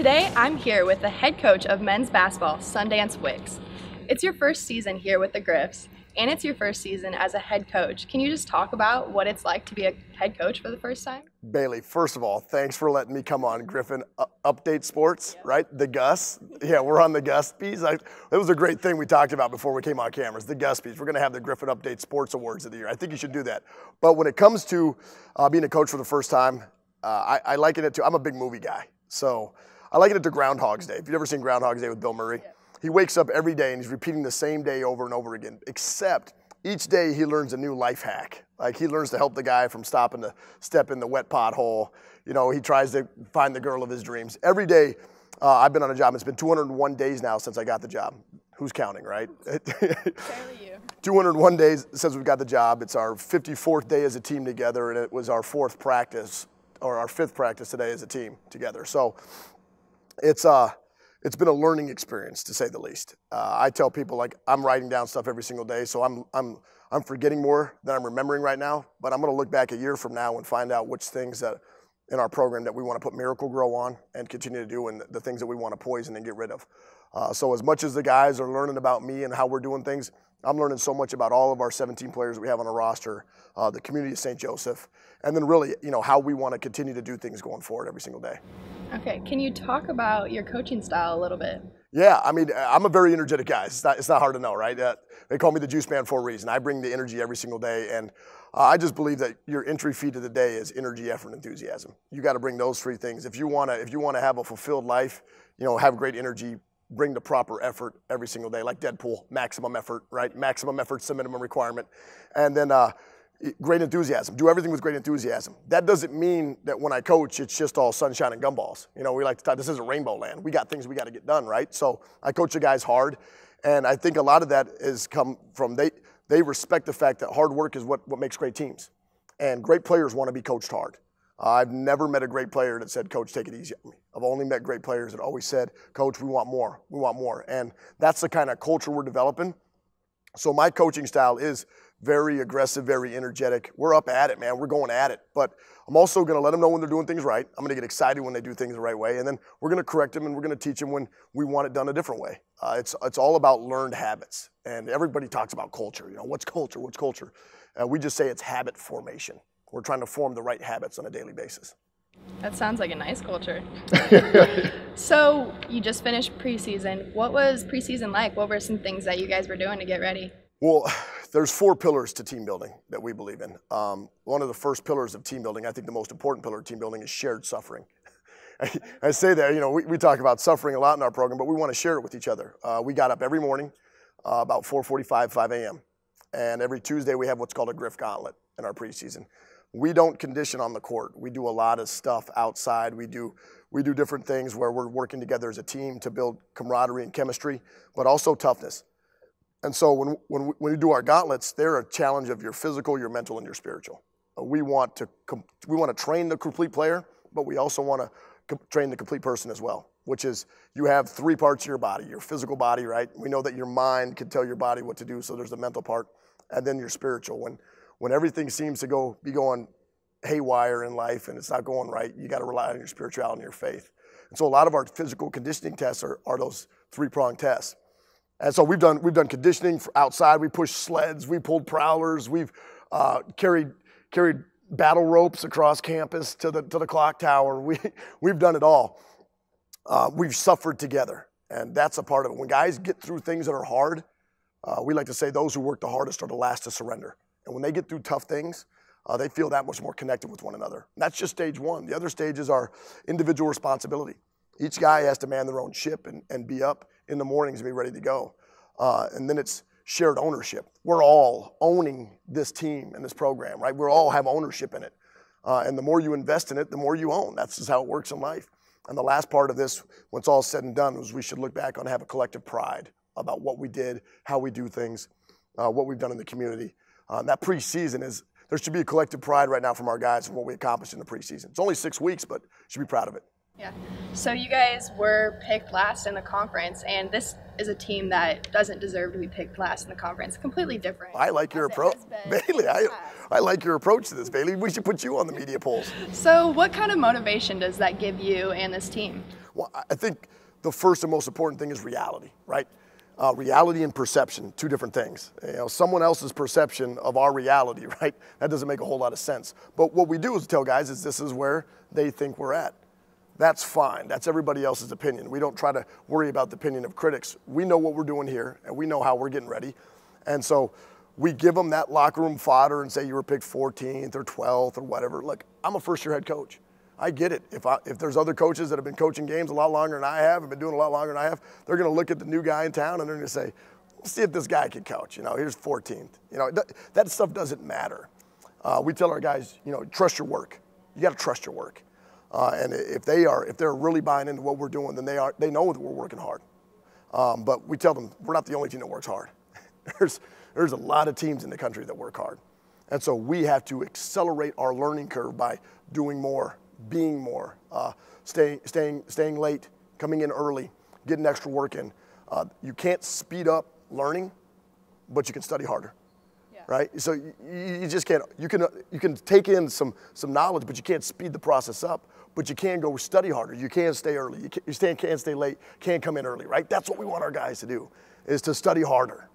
Today, I'm here with the head coach of men's basketball, Sundance Wicks. It's your first season here with the Griffs, and it's your first season as a head coach. Can you just talk about what it's like to be a head coach for the first time? Bailey, first of all, thanks for letting me come on Griffin Update Sports, right? The Gus. Yeah, we're on the Guspies. It was a great thing we talked about before we came on cameras, the Guspies. We're going to have the Griffin Update Sports Awards of the year. I think you should do that. But when it comes to being a coach for the first time, I liken it to, I'm a big movie guy. So I liken it to Groundhog's Day. If you've ever seen Groundhog's Day with Bill Murray, he wakes up every day and he's repeating the same day over and over again, except each day he learns a new life hack. Like he learns to help the guy from stopping to step in the wet pothole. You know, he tries to find the girl of his dreams. Every day I've been on a job. It's been 201 days now since I got the job. Who's counting, right? Fairly you. 201 days since we've got the job. It's our 54th day as a team together, and it was our fourth practice, or our fifth practice today as a team together. So it's been a learning experience, to say the least. I tell people, like, I'm writing down stuff every single day, so I'm forgetting more than I'm remembering right now, but I'm going to look back a year from now and find out which things that in our program that we want to put Miracle Grow on and continue to do, and the things that we want to poison and get rid of. So as much as the guys are learning about me and how we're doing things, I'm learning so much about all of our 17 players that we have on our roster, the community of St. Joseph, and then really, you know, how we want to continue to do things going forward every single day. Okay, can you talk about your coaching style a little bit? Yeah, I mean, I'm a very energetic guy. It's not hard to know, right? They call me the juice man for a reason. I bring the energy every single day, and I just believe that your entry fee to the day is energy, effort, and enthusiasm. You got to bring those three things. If you want to have a fulfilled life, you know, have great energy, bring the proper effort every single day, like Deadpool, maximum effort, right? Maximum effort's the minimum requirement. And then great enthusiasm. Do everything with great enthusiasm. That doesn't mean that when I coach, it's just all sunshine and gumballs. You know, we like to talk, this isn't rainbow land. We got things we got to get done, right? So I coach the guys hard, and I think a lot of that has come from they respect the fact that hard work is what makes great teams. And great players want to be coached hard. I've never met a great player that said, Coach, take it easy on me. I've only met great players that always said, Coach, we want more. We want more. And that's the kind of culture we're developing. So my coaching style is very aggressive, very energetic. We're up at it, man. We're going at it. But I'm also going to let them know when they're doing things right. I'm going to get excited when they do things the right way. And then we're going to correct them, and we're going to teach them when we want it done a different way. It's all about learned habits. And everybody talks about culture. You know, what's culture? What's culture? We just say it's habit formation. We're trying to form the right habits on a daily basis. That sounds like a nice culture. So you just finished preseason. What was preseason like? What were some things that you guys were doing to get ready? Well, there's 4 pillars to team building that we believe in. One of the first pillars of team building, I think the most important pillar of team building, is shared suffering. I say that, you know, we talk about suffering a lot in our program, but we want to share it with each other. We got up every morning about 4:45, 5 a.m. And every Tuesday we have what's called a Griff Gauntlet in our preseason. We don't condition on the court. We do a lot of stuff outside. We do different things where we're working together as a team to build camaraderie and chemistry, but also toughness. And so when we do our gauntlets, they're a challenge of your physical, your mental, and your spiritual. We want to train the complete player, but we also want to train the complete person as well, which is you have 3 parts of your body: your physical body, right? We know that your mind can tell your body what to do, so there's the mental part, and then your spiritual. When everything seems to be going haywire in life and it's not going right, you got to rely on your spirituality and your faith. And so a lot of our physical conditioning tests are those 3-pronged tests. And so we've done conditioning for outside. We pushed sleds, we pulled prowlers, we've carried battle ropes across campus to the clock tower. We've done it all. We've suffered together, and that's a part of it. When guys get through things that are hard, we like to say those who work the hardest are the last to surrender. And when they get through tough things, they feel that much more connected with one another. And that's just stage 1. The other stages are individual responsibility. Each guy has to man their own ship and be up in the mornings and be ready to go. And then it's shared ownership. We're all owning this team and this program, right? We all have ownership in it. And the more you invest in it, the more you own. That's just how it works in life. And the last part of this, when it's all said and done, is we should look back on and have a collective pride about what we did, how we do things, what we've done in the community. That preseason there should be a collective pride right now from our guys and what we accomplished in the preseason. It's only 6 weeks, but should be proud of it. Yeah. So you guys were picked last in the conference, and this is a team that doesn't deserve to be picked last in the conference. Completely different. I like your approach, Bailey. I like your approach to this, Bailey. We should put you on the media polls. So what kind of motivation does that give you and this team? Well, I think the first and most important thing is reality, right? Reality and perception, two different things. You know, someone else's perception of our reality, right? That doesn't make a whole lot of sense. But what we do is tell guys is this is where they think we're at. That's fine. That's everybody else's opinion. We don't try to worry about the opinion of critics. We know what we're doing here, and we know how we're getting ready. And so we give them that locker room fodder and say you were picked 14th or 12th or whatever. Look, I'm a first-year head coach. I get it. If there's other coaches that have been coaching games a lot longer than I have, been doing a lot longer than I have, they're going to look at the new guy in town and they're going to say, let's see if this guy can coach. You know, here's 14th. You know, that stuff doesn't matter. We tell our guys, you know, trust your work. You got to trust your work. And if they're really buying into what we're doing, then they know that we're working hard. But we tell them we're not the only team that works hard. There's a lot of teams in the country that work hard. And so we have to accelerate our learning curve by doing more, being more, staying late, coming in early, getting extra work in. You can't speed up learning, but you can study harder. Right? So you just can't. You can take in some knowledge, but you can't speed the process up. But you can go study harder. You can stay early. You can't stay late. Can't come in early. Right? That's what we want our guys to do, is to study harder.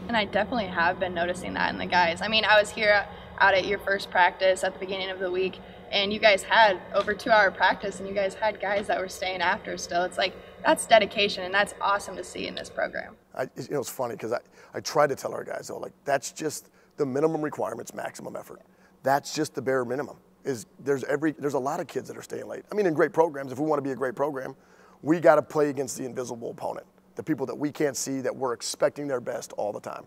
And I definitely have been noticing that in the guys. I mean, I was here out at your first practice at the beginning of the week, and you guys had over 2-hour practice, and you guys had guys that were staying after still. It's like, that's dedication, and that's awesome to see in this program. You know, it's funny because I try to tell our guys, though, like, that's just the minimum requirements, maximum effort. That's just the bare minimum. There's a lot of kids that are staying late. I mean, in great programs, if we want to be a great program, we got to play against the invisible opponent, the people that we can't see, that we're expecting their best all the time.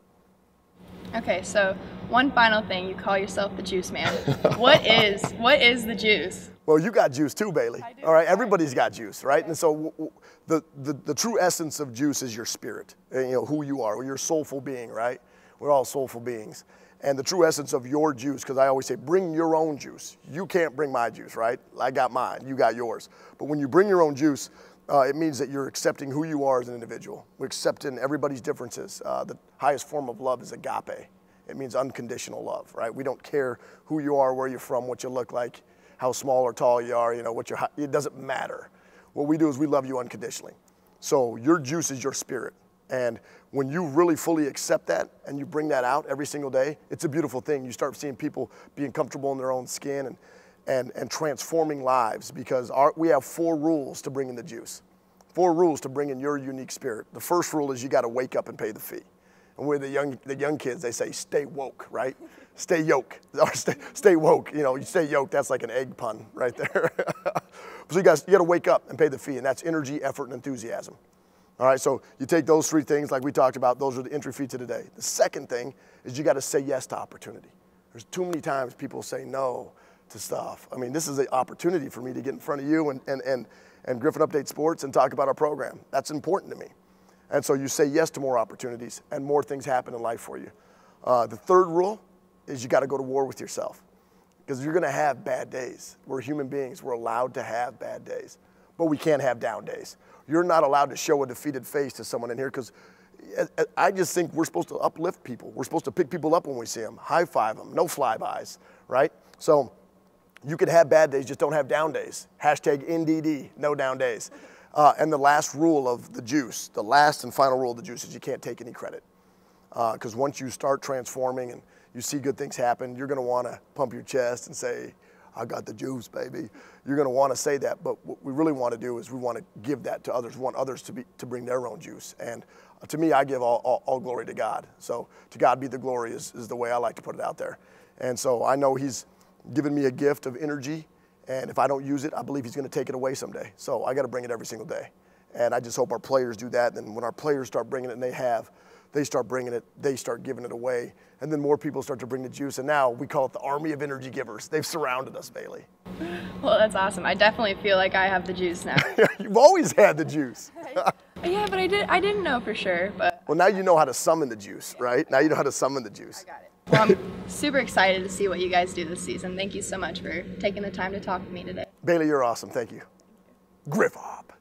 Okay, so one final thing, you call yourself the Juice Man. What is the juice? Well, you got juice too, Bailey. I do. All right, everybody's got juice, right? Okay. And so the true essence of juice is your spirit, you know, who you are, your soulful being, right? We're all soulful beings. And the true essence of your juice, because I always say, bring your own juice. You can't bring my juice, right? I got mine, you got yours. But when you bring your own juice, it means that you're accepting who you are as an individual. We're accepting everybody's differences. The highest form of love is agape. It means unconditional love, right? We don't care who you are, where you're from, what you look like, how small or tall you are, you know, it doesn't matter. What we do is we love you unconditionally. So your juice is your spirit. And when you really fully accept that and you bring that out every single day, it's a beautiful thing. You start seeing people being comfortable in their own skin and transforming lives, because we have 4 rules to bring in the juice. 4 rules to bring in your unique spirit. The first rule is you got to wake up and pay the fee. And with the young kids, they say, stay woke, right? Stay yoke, or stay woke. You know, you stay yoked, that's like an egg pun right there. So you got to wake up and pay the fee, and that's energy, effort, and enthusiasm. All right, so you take those 3 things like we talked about, those are the entry fee to today. The second thing is you got to say yes to opportunity. There's too many times people say no to stuff. I mean, this is an opportunity for me to get in front of you and Griffin Update Sports and talk about our program. That's important to me. And so you say yes to more opportunities, and more things happen in life for you. The third rule is you got to go to war with yourself, because you're going to have bad days. We're human beings. We're allowed to have bad days, but we can't have down days. You're not allowed to show a defeated face to someone in here, because I just think we're supposed to uplift people. We're supposed to pick people up when we see them, high five them, no flybys, right? So you could have bad days, just don't have down days. Hashtag NDD, no down days. And the last rule of the juice, the last and final rule of the juice, is you can't take any credit. Because once you start transforming and you see good things happen, you're going to want to pump your chest and say, I got the juice, baby. You're going to want to say that, but what we really want to do is we want to give that to others. We want others to bring their own juice. And to me, I give all glory to God. So to God be the glory is the way I like to put it out there. And so I know He's given me a gift of energy, and if I don't use it, I believe He's going to take it away someday. So I got to bring it every single day. And I just hope our players do that. And when our players start bringing it, and they start bringing it, they start giving it away. And then more people start to bring the juice. And now we call it the army of energy givers. They've surrounded us, Bailey. Well, that's awesome. I definitely feel like I have the juice now. You've always had the juice. Yeah, but I didn't know for sure. But well, now you know how to summon the juice, right? Now you know how to summon the juice. I got it. Well, I'm super excited to see what you guys do this season. Thank you so much for taking the time to talk with me today. Bailey, you're awesome. Thank you. Griff up.